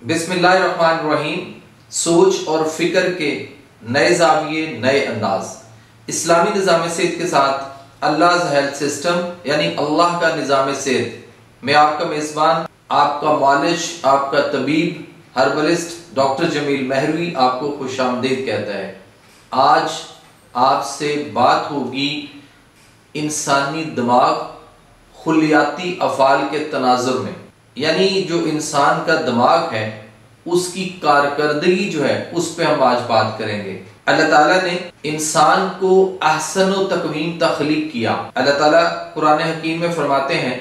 बिस्मिल्लाहिर्रहमानिर्रहीम। सोच और फिक्र के नए जाविये, नए अंदाज। इस्लामी निज़ाम सेहत के साथ अल्लाह हेल्थ सिस्टम यानी अल्लाह का निज़ाम सेहत में आपका मेज़बान, आपका मालिश, आपका तबीब, हर्बलिस्ट डॉक्टर जमील महरवी आपको खुशामदीद कहता है। आज आपसे बात होगी इंसानी दिमाग खुलियाती अफ़ाल के तनाजुर में, यानी जो इंसान का दिमाग है उसकी कारकर्दगी जो है उस पर हम आज बात करेंगे। अल्लाह ताला ने इंसान को अहसन तकवीम तख्लीक किया। अल्लाह ताला कुरान हकीम में फरमाते हैं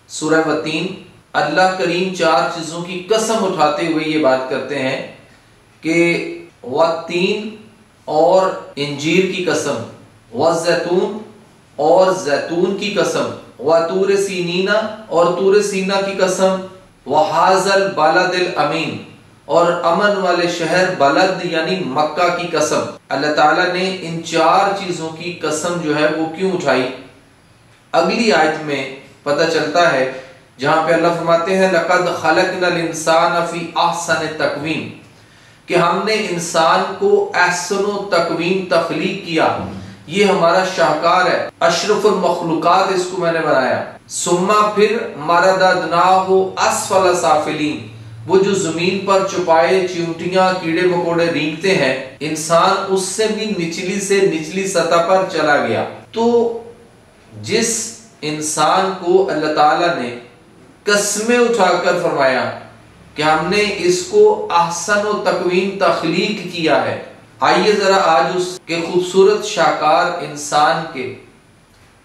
सूरह वतीन, अल्लाह करीम चार चीजों की कसम उठाते हुए ये बात करते हैं कि वतीन और इंजीर की कसम, व जैतून और जैतून की कसम, व तूर सीनीना और तूर सीना की कसम, व हाजल बलदिल अमीन और अमन वाले शहर बलद यानी मक्का की कसम। अल्लाह ताला ने इन चार चीजों की कसम जो है वो क्यों उठाई, अगली आयत में पता चलता है, जहां पे अल्लाह फरमाते हैं लक़द खलक़नल इंसान फी अहसन तक़वीम, कि हमने इंसान को अहसनो तकवीम तख्लीक किया। ये हमारा शाहकार है, अशरफुल मखलूकात इसको मैंने बनाया। सुम्मा फिर मरददनाहु अस्फल साफिलीन, वो जो जमीन पर छुपाए चींटियां कीड़े मकोड़े रेंगते हैं, इंसान उससे भी निचली से निचली सतह पर चला गया। तो जिस इंसान को अल्लाह ताला ने कसमें उठाकर फरमाया कि हमने इसको अहसन व तकवीम तख्लीक किया है, आइए जरा आज उसके खूबसूरत शाकार इंसान के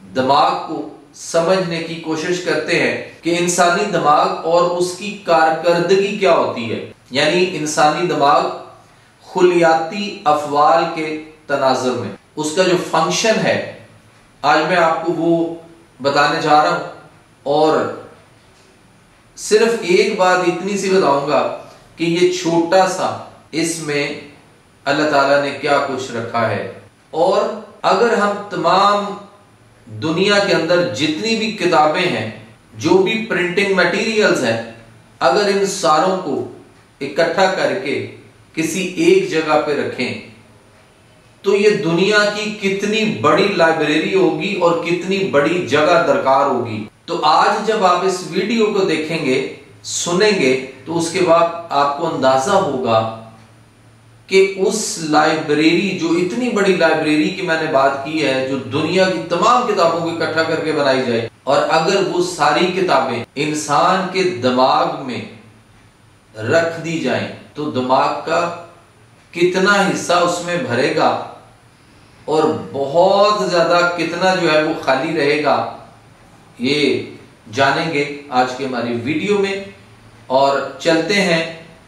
दिमाग को समझने की कोशिश करते हैं कि इंसानी दिमाग और उसकी कारकर्दगी क्या होती है। यानी इंसानी दिमाग खुलियाती अफवाल के तनाजुर में उसका जो फंक्शन है, आज मैं आपको वो बताने जा रहा हूं। और सिर्फ एक बात इतनी सी बताऊंगा कि ये छोटा सा, इसमें अल्लाह ताला ने क्या कुछ रखा है। और अगर हम तमाम दुनिया के अंदर जितनी भी किताबें हैं, जो भी प्रिंटिंग मटेरियल्स हैं, अगर इन सारों को इकट्ठा करके किसी एक जगह पे रखें तो ये दुनिया की कितनी बड़ी लाइब्रेरी होगी और कितनी बड़ी जगह दरकार होगी। तो आज जब आप इस वीडियो को देखेंगे, सुनेंगे, तो उसके बाद आपको अंदाजा होगा कि उस लाइब्रेरी, जो इतनी बड़ी लाइब्रेरी की मैंने बात की है, जो दुनिया की तमाम किताबों को इकट्ठा करके बनाई जाए, और अगर वो सारी किताबें इंसान के दिमाग में रख दी जाएं तो दिमाग का कितना हिस्सा उसमें भरेगा और बहुत ज्यादा कितना जो है वो खाली रहेगा, ये जानेंगे आज के हमारी वीडियो में। और चलते हैं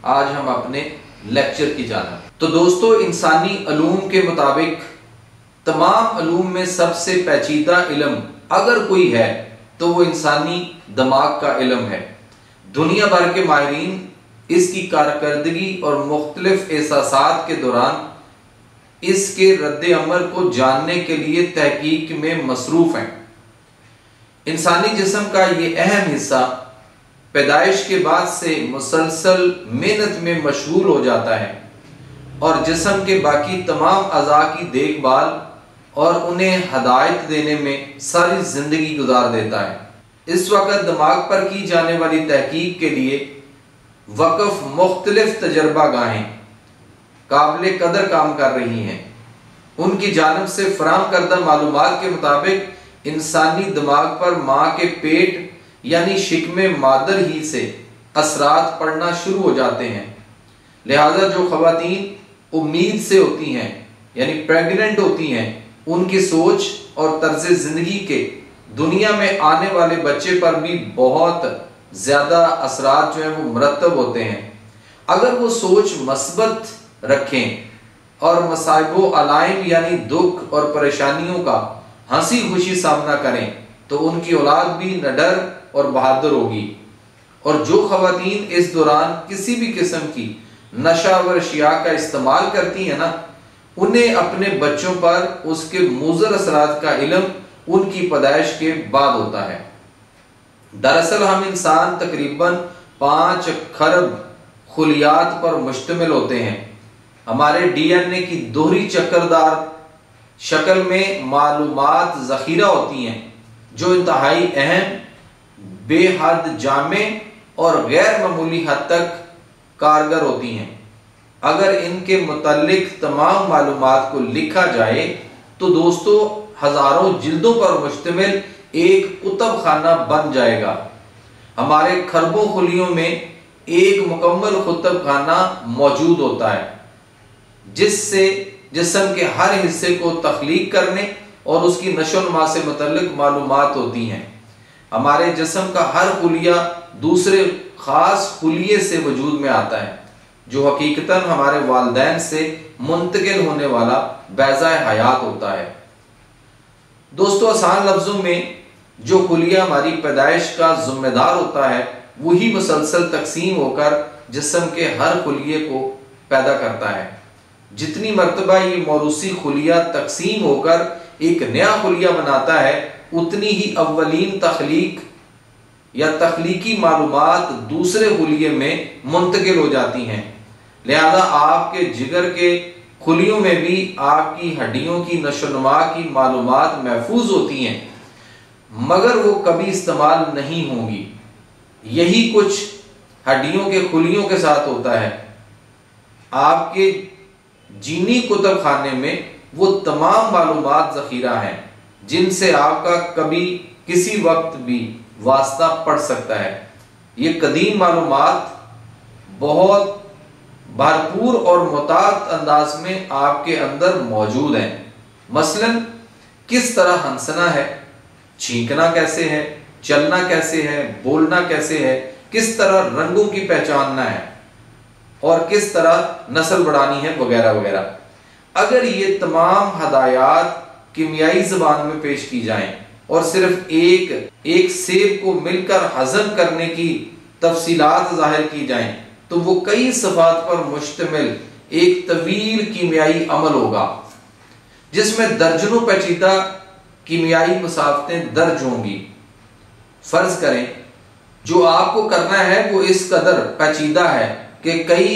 आज हम अपने लेक्चर की जानिब। तो दोस्तों, इंसानी अलूम के मुताबिक तमाम अलूम में सबसे पेचीदा इल्म अगर कोई है तो वो इंसानी दिमाग का इल्म है। दुनिया भर के माहिरीन इसकी कारकर्दगी और मुख्तलिफ एहसासात के दौरान इसके रद्द अमल को जानने के लिए तहकीक में मसरूफ हैं। इंसानी जिस्म का ये अहम हिस्सा पैदाइश के बाद से मुसलसल मेहनत में मशगूल हो जाता है और जिस्म के बाकी तमाम अज़ा की देखभाल और उन्हें हदायत देने में सारी जिंदगी गुजार देता है। इस वक्त दिमाग पर की जाने वाली तहकीक के लिए वक़फ़ मुख्तलिफ तजर्बा गाहें काबिल कदर काम कर रही हैं। उनकी जानिब से फराहम करदा मालूमात के मुताबिक इंसानी दिमाग पर माँ के पेट यानी शिकमे मादर ही से असरात पड़ना शुरू हो जाते हैं। लिहाजा जो खवातीन उम्मीद से होती हैं यानी प्रेग्नेंट होती हैं, उनकी सोच और तर्ज जिंदगी के दुनिया में आने वाले बच्चे पर भी बहुत ज्यादा असरात जो है वो मुरतब होते हैं। अगर वो सोच मस्बत रखें और मसाइबो अलाइम यानी दुख और परेशानियों का हंसी खुशी सामना करें तो उनकी औलाद भी निडर और बहादुर होगी। और जो खवातीन इस दौरान किसी भी किस्म की नशा व अशिया का इस्तेमाल करती है ना, उन्हें अपने बच्चों पर उसके मुज़र असरात का इल्म उनकी पैदाइश के बाद होता है। दरअसल हम इंसान तकरीबन 5 खरब खुलियात पर मुश्तमिल होते हैं। हमारे डीएनए की दोहरी चक्करदार शक्ल में मालूमात ज़ख़ीरा होती हैं जो इंतहाई अहम, बेहद जामे और गैर मामूली हद तक कारगर होती हैं। अगर इनके मुताल्लिक तमाम मालूमात को लिखा जाए तो दोस्तों हजारों जिल्दों पर मुश्तमिल एक कुतुब खाना बन जाएगा। हमारे खरबों खुलियों में एक मुकम्मल कुतुब खाना मौजूद होता है जिससे जिस्म के हर हिस्से को तख्लीक करने और उसकी नशोनुमा से मुतल्लिक मालूमात होती हैं। हमारे जिस्म का हर खुलिया दूसरे खास खुलिये से वजूद में आता है जो हकीकतन हमारे वालिदैन से मुंतकिल होने वाला बैज़ाए हयात होता है। दोस्तों आसान लफ्जों में जो खुलिया हमारी पैदाइश का जिम्मेदार होता है वही मुसलसल तकसीम होकर जिस्म के हर खुलिये को पैदा करता है। जितनी मर्तबा ये मौरूसी खुलिया तकसीम होकर एक नया खुलिया बनाता है उतनी ही अव्वलीन तख्लीक या तख्लीकी मालूमात दूसरे खुलिये में मुंतकिल हो जाती हैं। लिहाजा आपके जिगर के खुलियों में भी आपकी हड्डियों की नशोनुमा की मालूमात महफूज होती हैं मगर वो कभी इस्तेमाल नहीं होंगी। यही कुछ हड्डियों के खुलियों के साथ होता है। आपके जीनी कुतुब खाने में वो तमाम मालूमात ज़ख़ीरा हैं जिनसे आपका कभी किसी वक्त भी वास्ता पड़ सकता है। ये कदीम मालूमात बहुत भरपूर और मुताद अंदाज में आपके अंदर मौजूद हैं। मसलन किस तरह हंसना है, छींकना कैसे है, चलना कैसे है, बोलना कैसे है, किस तरह रंगों की पहचानना है और किस तरह नस्ल बढ़ानी है वगैरह वगैरह। अगर ये तमाम हदायत कीमियाई ज़बान में पेश की जाएं और सिर्फ एक सेब को मिलकर हजम करने की तफसीलात जाहिर की जाएं तो वो कई सफ़ात पर मुश्तमिल एक तवील कीमियाई अमल होगा जिसमें दर्जनों पेचीदा कीमियाई मुसाफतें दर्ज होंगी। फर्ज करें जो आपको करना है वो इस कदर पेचीदा है कि कई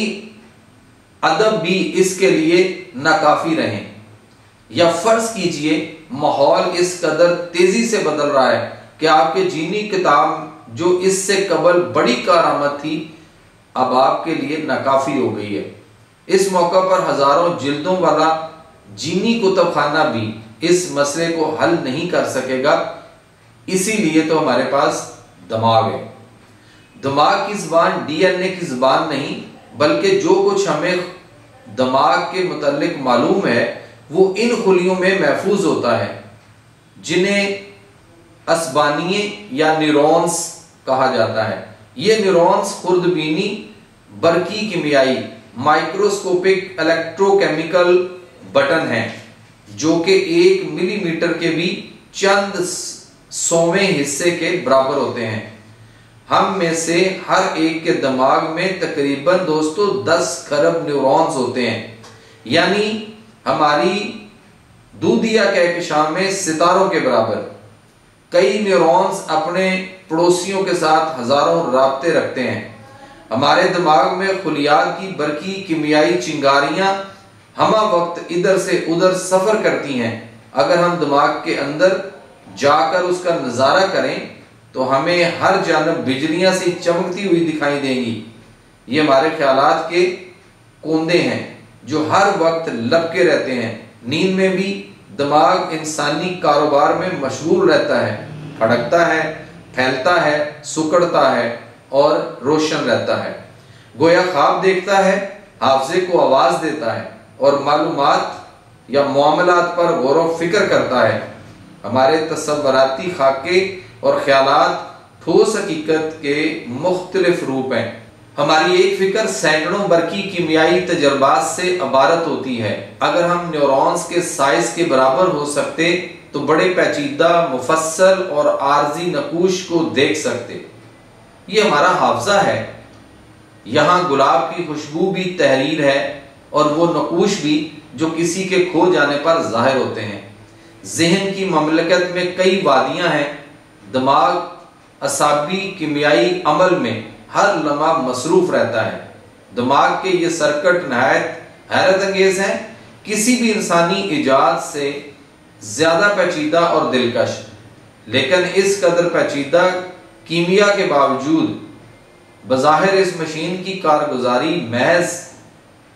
अदब भी इसके लिए नाकाफी रहें, या फर्ज कीजिए माहौल इस कदर तेजी से बदल रहा है कि आपके जीनी किताब जो इससे कबल बड़ी कारामद थी अब आपके लिए नाकाफी हो गई है। इस मौका पर हजारों जिल्दों वाला जीनी कुतुब खाना भी इस मसले को हल नहीं कर सकेगा। इसीलिए तो हमारे पास दिमाग है। दिमाग की जुबान डीएनए की जुबान नहीं बल्कि जो कुछ हमें दिमाग के मुताल्लिक मालूम है वो इन खुलियों में महफूज होता है जिन्हें असबानिये या न्यूरॉन्स कहा जाता है। ये न्यूरॉन्स खुर्दबीनी, बरकी कीमियाई, माइक्रोस्कोपिक इलेक्ट्रोकेमिकल बटन हैं जो कि 1 मिलीमीटर के भी चंद सौवें हिस्से के बराबर होते हैं। हम में से हर एक के दिमाग में तकरीबन दोस्तों 10 खरब न्यूरॉन्स होते हैं, यानी हमारी दूधिया कहकशां में सितारों के बराबर। कई न्यूरॉन्स अपने पड़ोसियों के साथ हजारों राब्ते रखते हैं। हमारे दिमाग में खुलियात की बरकी कीमियाई चिंगारियां हमा वक्त इधर से उधर सफर करती हैं। अगर हम दिमाग के अंदर जाकर उसका नजारा करें तो हमें हर जानब बिजलियां सी चमकती हुई दिखाई देंगी। ये हमारे ख्यालात के कोंदे हैं जो हर वक्त लपके रहते हैं। नींद में भी दिमाग इंसानी कारोबार में मशगूल रहता है, फड़कता है, फैलता है, सुकड़ता है और रोशन रहता है। गोया ख्वाब देखता है, हाफजे को आवाज देता है और मालूमात या मामलात पर गौर व फिक्र करता है। हमारे तसव्वुराती खाके और ख्यालात ठोस हकीकत के मुख्तलिफ रूप हैं। हमारी एक फिक्र सैकड़ों बरकी कीमियाई तजर्बात से इबारत होती है। अगर हम न्यूरॉन्स के साइज के बराबर हो सकते तो बड़े पेचीदा, मुफस्सल और आर्जी नकूश को देख सकते। ये हमारा हाफजा है। यहाँ गुलाब की खुशबू भी तहरीर है और वो नकूश भी जो किसी के खो जाने पर जाहिर होते हैं। जहन की ममलकत में कई वादियां हैं। दिमाग असाबी कीमियाई अमल में हर लम्हा मसरूफ रहता है। दिमाग के ये सर्किट नहायत हैरत अंगेज हैं, किसी भी इंसानी इजाद से ज्यादा पेचीदा और दिलकश। लेकिन इस कदर पेचीदा कीमिया के बावजूद बज़ाहिर इस मशीन की कारगुजारी महज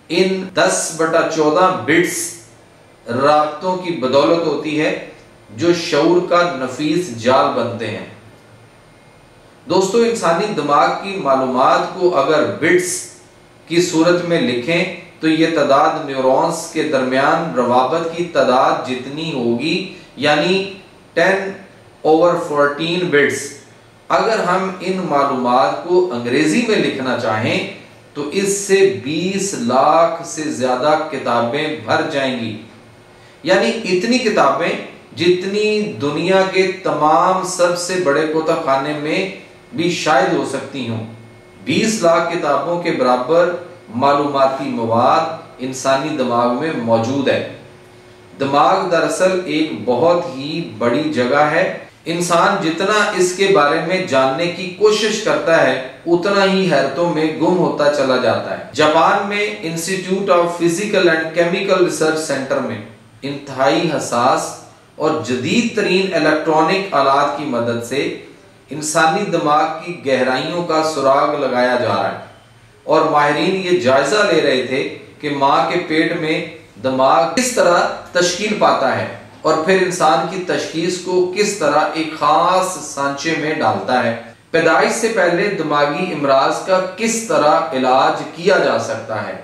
इन 10/14 बिट्स राब्तों की बदौलत होती है जो शऊर का नफीस जाल बनते हैं। दोस्तों, इंसानी दिमाग की मालूमात को अगर बिट्स की सूरत में लिखें तो ये तादाद न्यूरॉन्स के दरमियान रवाबत की तादाद जितनी होगी, यानी 10/14 बिट्स। अगर हम इन मालूमात को अंग्रेजी में लिखना चाहें तो इससे 20 लाख से ज्यादा किताबें भर जाएंगी, यानी इतनी किताबें जितनी दुनिया के तमाम सबसे बड़े कुतुबखाने में भी शायद हो सकती हों। 20 लाख किताबों के बराबर मालूमाती मवाद इंसानी दिमाग में मौजूद है। दिमाग दरअसल एक बहुत ही बड़ी जगह है। इंसान जितना इसके बारे में जानने की कोशिश करता है उतना ही हैरतों में गुम होता चला जाता है। जापान में institute of physical and chemical research centre में इंतहाई हसास और जदीद तरीन इलेक्ट्रॉनिक आलात की मदद से इंसानी दिमाग की गहराइयों का सुराग लगाया जा रहा है और माहिरीन ये जायजा ले रहे थे कि माँ के पेट में दिमाग किस तरह तश्कील पाता है और फिर इंसान की तशखीस को किस तरह एक खास सांचे में डालता है। पैदाइश से पहले दिमागी इमराज का किस तरह इलाज किया जा सकता है।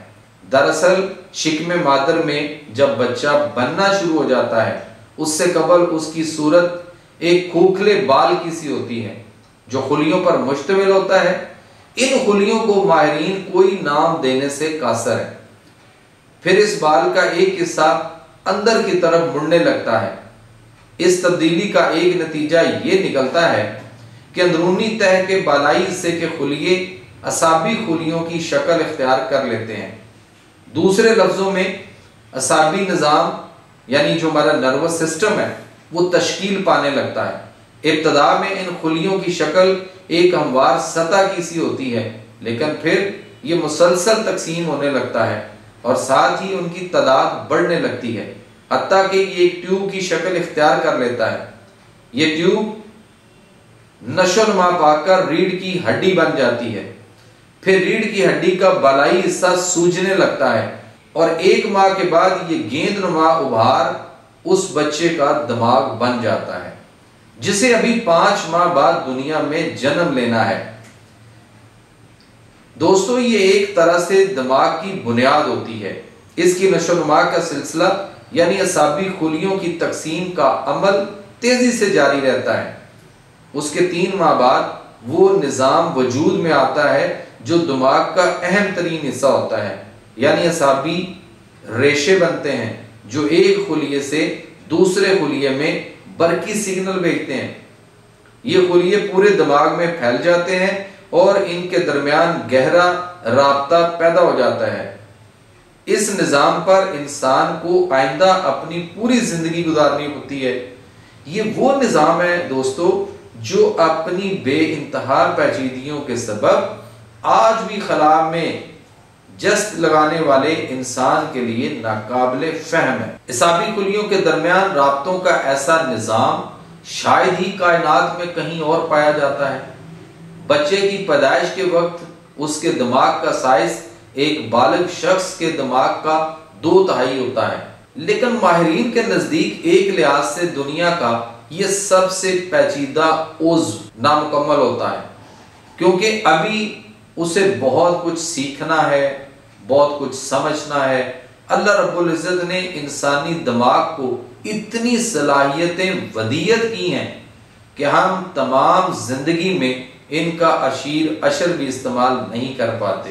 दरअसल शिकमे मादर में जब बच्चा बनना शुरू हो जाता है उससे कबल उसकी सूरत एक खोखले बाल की सी होती है जो खुलियों पर मुश्तमिल होता है। इन खुलियों को माहिरीन कोई नाम देने से कासर है। फिर इस बाल का एक हिस्सा अंदर की तरफ मुड़ने लगता है। इस तब्दीली का एक नतीजा ये निकलता है कि अंदरूनी तह के बालाई हिस्से के खुलिये असाबी खुलियों की शक्ल इख्तियार कर लेते हैं। दूसरे लफ्जों में असाबी निज़ाम यानी जो हमारा नर्वस सिस्टम है वो तश्कील पाने लगता है। इब्तदा में इन खुलियों की शक्ल एक हमवार सतह की सी होती है, लेकिन फिर ये मुसलसल तकसीम होने लगता है और साथ ही उनकी तादाद बढ़ने लगती है, हत्ता कि ये एक ट्यूब की शक्ल इख्तियार कर लेता है। ये ट्यूब नशोनुमा पाकर रीढ़ की हड्डी बन जाती है। फिर रीढ़ की हड्डी का बालाई हिस्सा सूजने लगता है और 1 माह के बाद ये गेंदनुमा उभार उस बच्चे का दिमाग बन जाता है जिसे अभी 5 माह बाद दुनिया में जन्म लेना है। दोस्तों, ये एक तरह से दिमाग की बुनियाद होती है। इसकी नशोनुमा का सिलसिला यानी असाबी खुलियों की तकसीम का अमल तेजी से जारी रहता है। उसके 3 माह बाद वो निज़ाम वजूद में आता है जो दिमाग का अहम तरीन हिस्सा होता है, यानी असाबी रेशे बनते हैं जो एक खुलिये से दूसरे खुलिये में बरकी सिग्नल भेजते हैं। ये खुलिये पूरे दिमाग में फैल जाते हैं और इनके दरमियान गहरा राब्ता पैदा हो जाता है। इस निज़ाम पर इंसान को आइंदा अपनी पूरी जिंदगी गुजारनी होती है। ये वो निज़ाम है दोस्तों जो अपनी बेइंतहा पेचीदगियों के सबब आज भी खला में जस्त लगाने वाले इंसान के लिए नाकाबिले फहम है। असाबी खुलियों के दरमियान राब्तों का ऐसा निज़ाम शायद ही कायनात में कहीं और पाया जाता है। बच्चे की पैदाइश के वक्त उसके दिमाग का साइज एक बालिग शख्स के दिमाग का 2/3 होता है, लेकिन माहिरीन के नजदीक एक लिहाज से दुनिया का यह सबसे पेचीदा उज़्व नामुकम्मल होता है, क्योंकि अभी उसे बहुत कुछ सीखना है, बहुत कुछ समझना है। अल्लाह रब्बुल इज़्ज़त ने इंसानी दिमाग को इतनी सलाहियतें वदीयत की हैं कि हम तमाम जिंदगी में इनका अशीर अशर भी इस्तेमाल नहीं कर पाते।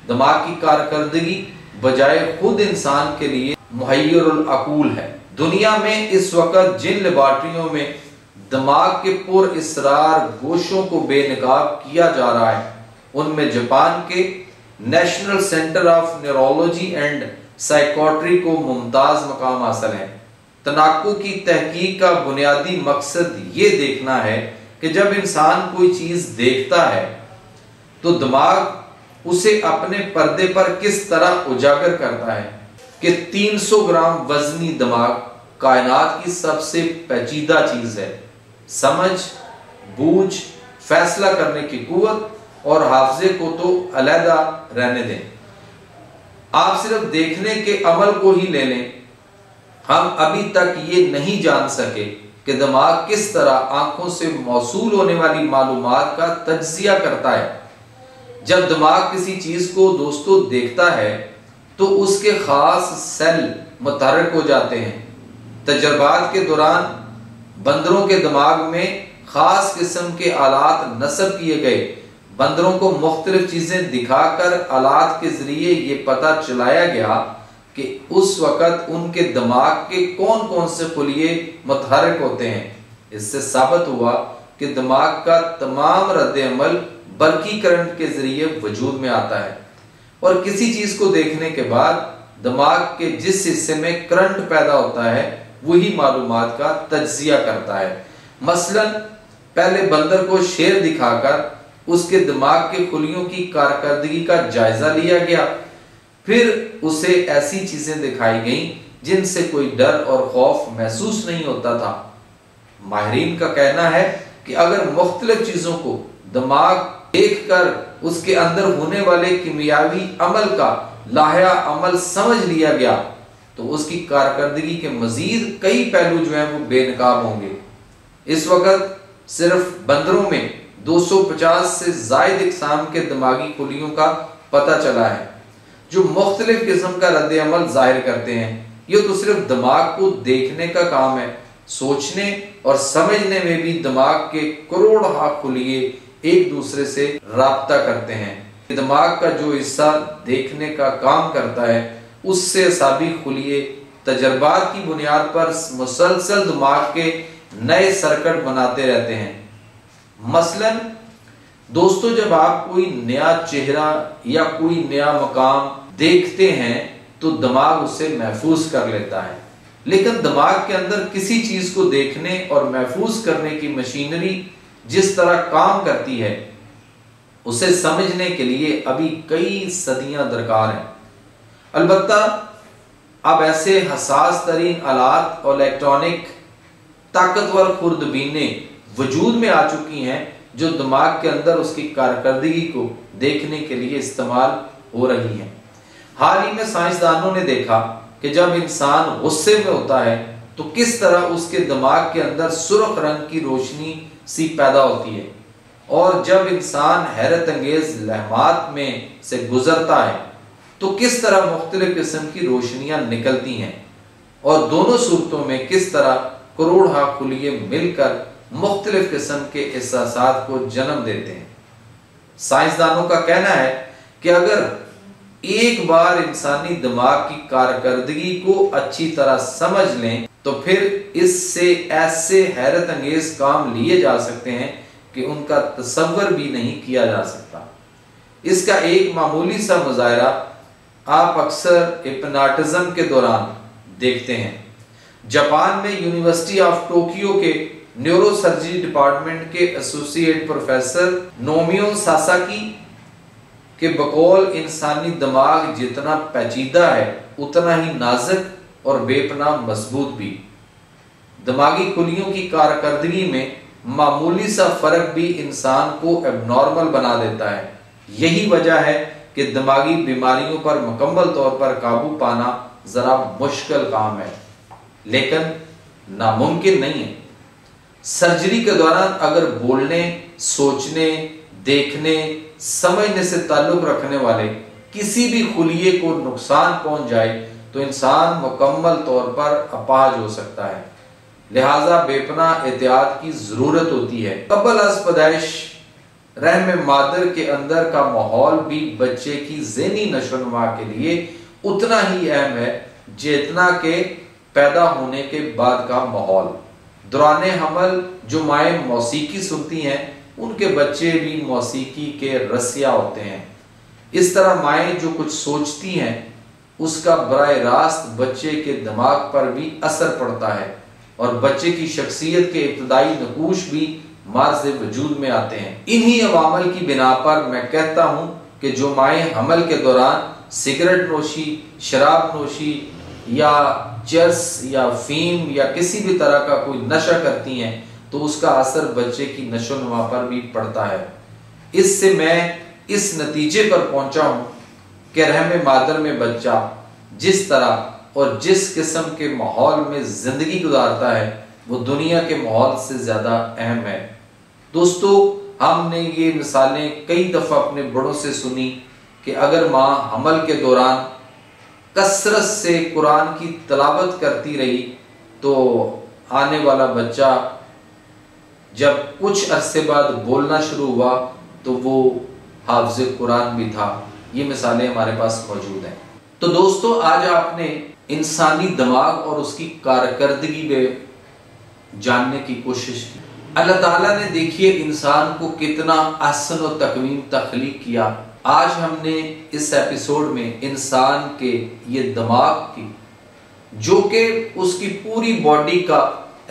दिमाग की कारकर्दगी बजाय खुद इंसान के लिए मुहय्यरुल अकूल है। दुनिया में इस वक्त जिन लेबॉर्ट्रियों में दिमाग के पुर इसरार गोशों को बेनकाब किया जा रहा है उनमें जापान के national centre of neurology and psychiatry को मुमताज मकाम हासिल है। तनाक्कु की तहकीक का बुनियादी मकसद ये देखना है कि जब इंसान कोई चीज देखता है तो दिमाग उसे अपने पर्दे पर किस तरह उजागर करता है कि 300 ग्राम वजनी दिमाग कायनात की सबसे पेचीदा चीज है। समझ, बूझ, फैसला करने की कुव्वत और हाफजे को तो अलहदा रहने दें। आप सिर्फ देखने के अमल को ही ले लें। हम अभी तक ये नहीं जान सके कि दिमाग किस तरह आंखों से मौसूल होने वाली मालूमात का तज्जिया करता है। जब दिमाग किसी चीज को दोस्तों देखता है तो उसके खास सेल मुतहर्रिक हो जाते हैं। तजर्बात के दौरान बंदरों के दिमाग में खास किस्म के आलात नस्ब किए गए। बंदरों को मुख्तलिफ चीजें दिखाकर आलात के जरिए ये पता चलाया गया कि उस वक़्त उनके दिमाग के कौन कौन से खुलिये मुतहर्रिक होते हैं। इससे साबित हुआ कि दिमाग का तमाम रद्द-ए-अमल बरकी करंट के जरिए वजूद में आता है और किसी चीज को देखने के बाद दिमाग के जिस हिस्से में करंट पैदा होता है वही मालूमात का तज्जिया करता है। मसलन पहले बंदर को शेर दिखाकर उसके दिमाग के खुलियों की कारकर्दगी का जायजा लिया गया। फिर उसे ऐसी चीजें दिखाई गईं जिनसे कोई डर और खौफ महसूस नहीं होता था। माहिरीन का कहना है कि अगर मुख्तलिफ चीजों को दिमाग देखकर उसके अंदर होने वाले कीमियावी अमल का लाया अमल समझ लिया गया तो उसकी कारकर्दगी के मजीद कई पहलू जो हैं वो बेनकाब होंगे। इस वक्त सिर्फ बंदरों में 250 से जायद इकसाम के दिमागी खुलियों का पता चला है जो मुख्तलिफ किस्म का रद्द अमल जाहिर करते हैं। ये तो सिर्फ दिमाग को देखने का काम है, सोचने और समझने में भी दिमाग के करोड़ खुलिये एक दूसरे से राब्ता करते हैं। दिमाग का जो हिस्सा देखने का काम करता है उससे असाबी खुलिये तजर्बात की बुनियाद पर मुसलसल दिमाग के नए सर्किट बनाते रहते हैं। मसलन दोस्तों, जब आप कोई नया चेहरा या कोई नया मकाम देखते हैं तो दिमाग उसे महफूज कर लेता है, लेकिन दिमाग के अंदर किसी चीज को देखने और महफूज करने की मशीनरी जिस तरह काम करती है उसे समझने के लिए अभी कई सदियां दरकार हैं। अलबत्ता अब ऐसे हसास तरीन आलात और इलेक्ट्रॉनिक ताकतवर खुर्दबीनें वजूद में आ चुकी हैं जो दिमाग के अंदर उसकी कारकर्दगी को देखने के लिए इस्तेमाल हो रही हैं। हाल ही में साइंसदानों ने देखा कि जब इंसान गुस्से में होता है तो किस तरह उसके दिमाग के अंदर सुर्ख रंग की रोशनी सी पैदा होती है और जब इंसान हैरत अंगेज लहमात में से गुजरता है तो किस तरह मुख्तलिफ किस्म की रोशनियां निकलती हैं और दोनों सूरतों में किस तरह करोड़ खुलिये मिलकर मुख्तलिफ किस्म के एहसासात को जन्म देते हैं। साइंसदानों का कहना है कि अगर एक बार इंसानी दिमाग की कारकर्दगी को अच्छी तरह समझ लें तो फिर इससे ऐसे हैरत अंगेज काम लिए जा सकते हैं कि उनका तसव्वुर भी नहीं किया जा सकता। इसका एक मामूली सा मुजाहरा आप अक्सर हिप्नोटिज्म के दौरान देखते हैं। जापान में यूनिवर्सिटी ऑफ टोक्यो के न्यूरोसर्जरी डिपार्टमेंट के एसोसिएट प्रोफेसर नोमियो सासाकी के बकौल इंसानी दिमाग जितना पेचीदा है उतना ही नाजुक और बेपनाह मजबूत भी। दिमागी खुलियों की कारकर्दगी में मामूली सा फर्क भी इंसान को एबनॉर्मल बना देता है। यही वजह है कि दिमागी बीमारियों पर मुकम्मल तौर पर काबू पाना जरा मुश्किल काम है, लेकिन नामुमकिन नहीं है। सर्जरी के दौरान अगर बोलने, सोचने, देखने, समझने से ताल्लुक रखने वाले किसी भी खुलिये को नुकसान पहुंच जाए तो इंसान मुकम्मल तौर पर अपाहिज हो सकता है। लिहाजा बेपनाह एहतियात की जरूरत होती है। कबल अज़ पैदाइश रहम मादर के अंदर का माहौल भी बच्चे की ज़हनी नशोनुमा के लिए उतना ही अहम है जितना के पैदा होने के बाद का माहौल। दौराने हमल जो माएँ मौसीकी सुनती हैं उनके बच्चे भी मौसीकी के रसिया होते हैं। इस तरह माएँ जो कुछ सोचती हैं उसका बराह रास्त बच्चे के दिमाग पर भी असर पड़ता है और बच्चे की शख्सियत के इब्तदाई नकूश भी मार्ज़ वजूद में आते हैं। इन्हीं अवामल की बिना पर मैं कहता हूँ कि जो माएँ हमल के दौरान सिगरेट नोशी, शराब नोशी या चर्स या फीम या किसी भी तरह का कोई नशा करती हैं तो उसका असर बच्चे की नशोनुमा पर भी पड़ता है। इससे मैं इस नतीजे पर पहुंचा हूं कि रहम मादर में बच्चा जिस तरह और जिस किस्म के माहौल में जिंदगी गुजारता है वो दुनिया के माहौल से ज्यादा अहम है। दोस्तों, हमने ये मिसालें कई दफा अपने बड़ों से सुनी कि अगर माँ हमल के दौरान कसरत से कुरान की तलावत करती रही तो आने वाला बच्चा जब कुछ अरसे बाद बोलना शुरू हुआ तो वो हाफिज़ कुरान भी था। ये मिसालें हमारे पास मौजूद हैं। तो दोस्तों, आज आपने इंसानी दिमाग और उसकी कारकर्दगी में जानने की कोशिश की। अल्लाह ताला ने देखिए इंसान को कितना अहसन और तकवीम तख्लीक किया। आज हमने इस एपिसोड में इंसान के ये दिमाग की, जो कि उसकी पूरी बॉडी का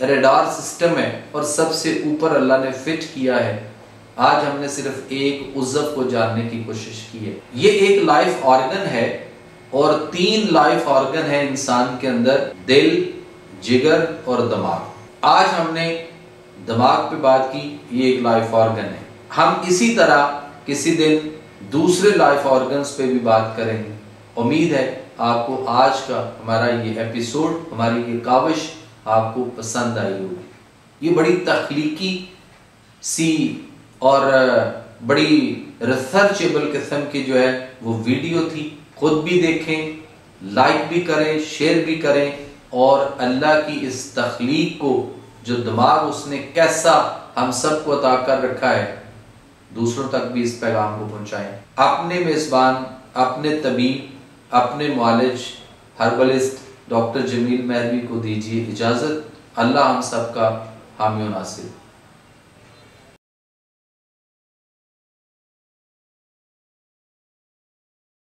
रेडार सिस्टम है और सबसे ऊपर अल्लाह ने फिट किया है, आज हमने सिर्फ एक उज़्व को जानने की कोशिश की है। ये एक लाइफ ऑर्गन है और 3 लाइफ ऑर्गन है इंसान के अंदर, दिल, जिगर और दिमाग। आज हमने दिमाग पे बात की, ये एक लाइफ ऑर्गन है। हम इसी तरह किसी दिन दूसरे लाइफ ऑर्गन्स पे भी बात करेंगे। उम्मीद है आपको आज का हमारा ये एपिसोड, हमारी ये काविश आपको पसंद आई होगी। ये बड़ी तख्लीकी सी और बड़ी रिसर्चेबल किस्म की जो है वो वीडियो थी। खुद भी देखें, लाइक भी करें, शेयर भी करें और अल्लाह की इस तख्लीक को, जो दिमाग उसने कैसा हम सबको अता कर रखा है, दूसरों तक भी इस पैगाम को पहुंचाएं। अपने मेज़बान, अपने तबीब, अपने मुआलिज हर्बलिस्ट डॉक्टर जमील महरवी को दीजिए इजाज़त। अल्लाह हम सबका हामी और नासिर।